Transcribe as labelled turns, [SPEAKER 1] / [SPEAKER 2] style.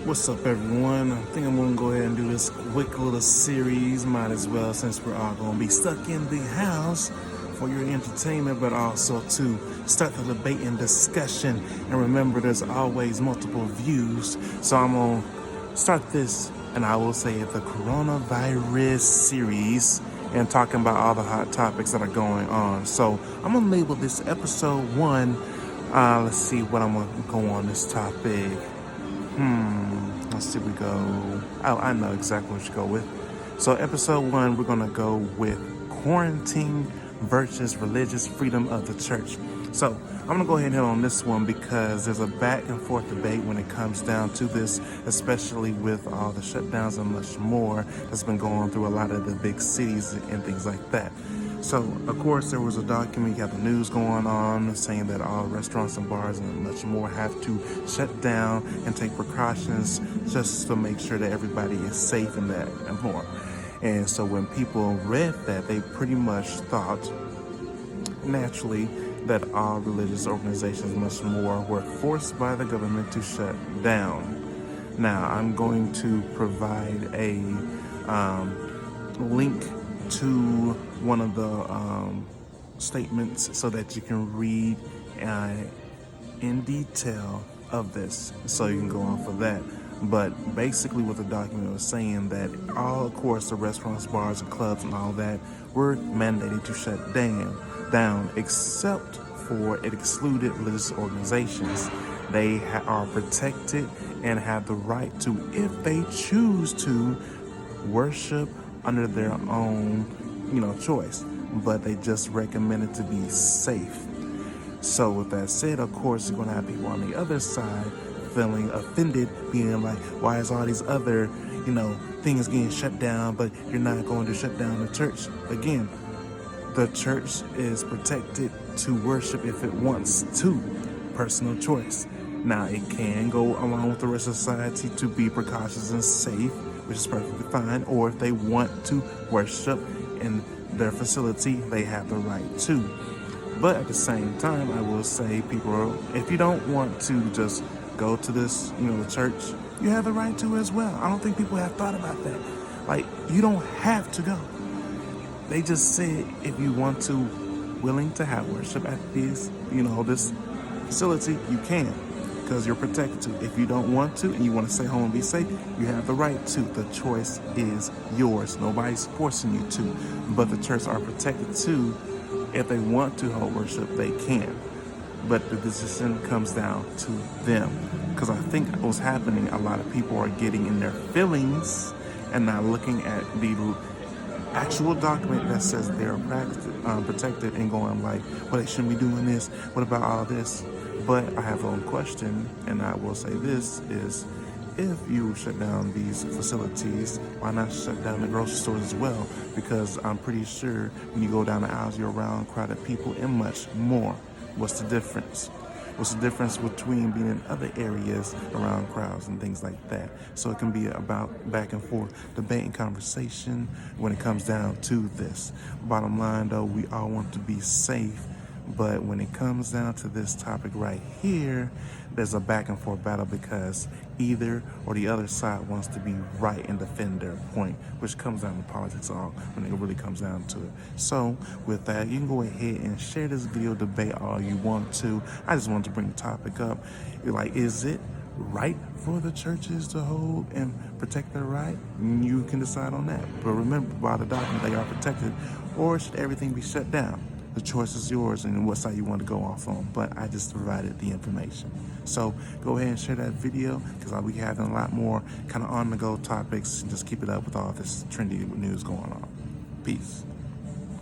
[SPEAKER 1] What's up, everyone? I think I'm gonna go ahead and do this quick little series. Might as well, since we're all gonna be stuck in the house, for your entertainment, but also to start the debate and discussion. And remember, there's always multiple views. So I'm gonna start this, and I will say the coronavirus series, and talking about all the hot topics that are going on. So I'm gonna label this episode 1. Let's see what I'm gonna go on this topic. Let's see, we go. Oh, I know exactly what you go with. So, episode 1, we're gonna go with quarantine versus religious freedom of the church. So, I'm gonna go ahead and hit on this one because there's a back and forth debate when it comes down to this, especially with all the shutdowns and much more that's been going through a lot of the big cities and things like that. So, of course, there was a document, you got the news going on saying that all restaurants and bars and much more have to shut down and take precautions just to make sure that everybody is safe and that and more. And so when people read that, they pretty much thought, naturally, that all religious organizations much more were forced by the government to shut down. Now, I'm going to provide a link to one of the statements so that you can read in detail of this, so you can go off of that. But basically what the document was saying, that all, of course, the restaurants, bars, and clubs and all that were mandated to shut down except for it excluded religious organizations. They are protected and have the right to, if they choose to, worship under their own, choice, but they just recommend it to be safe. So with that said, of course, you're going to have people on the other side feeling offended, being like, why is all these other, things getting shut down, but you're not going to shut down the church? Again, the church is protected to worship if it wants to, personal choice. Now, it can go along with the rest of society to be precautious and safe, which is perfectly fine, or if they want to worship in their facility, they have the right to. But at the same time, I will say, people, if you don't want to just go to this, the church, you have the right to as well. I don't think people have thought about that. Like, you don't have to go. They just said if you want to, willing to have worship at this, this facility, you can, because you're protected to. If you don't want to and you want to stay home and be safe, you have the right to. The choice is yours. Nobody's forcing you to. But the church are protected too. If they want to hold worship, they can. But the decision comes down to them. Because I think what's happening, a lot of people are getting in their feelings and not looking at the actual document that says they're protected and going like, well, they shouldn't be doing this. What about all this? But I have one question, and I will say this is, if you shut down these facilities, why not shut down the grocery stores as well? Because I'm pretty sure when you go down the aisles, you're around crowded people and much more. What's the difference? What's the difference between being in other areas around crowds and things like that? So it can be about back and forth debate and conversation when it comes down to this. Bottom line, though, we all want to be safe. But when it comes down to this topic right here, there's a back and forth battle because either or the other side wants to be right and defend their point, which comes down to politics all when it really comes down to it. So with that, you can go ahead and share this video debate all you want to. I just wanted to bring the topic up. You're like, is it right for the churches to hold and protect their right? You can decide on that. But remember, by the document, they are protected. Or should everything be shut down? The choice is yours and what side you want to go off on, but I just provided the information. So go ahead and share that video because I'll be having a lot more kind of on-the-go topics and just keep it up with all this trendy news going on. Peace.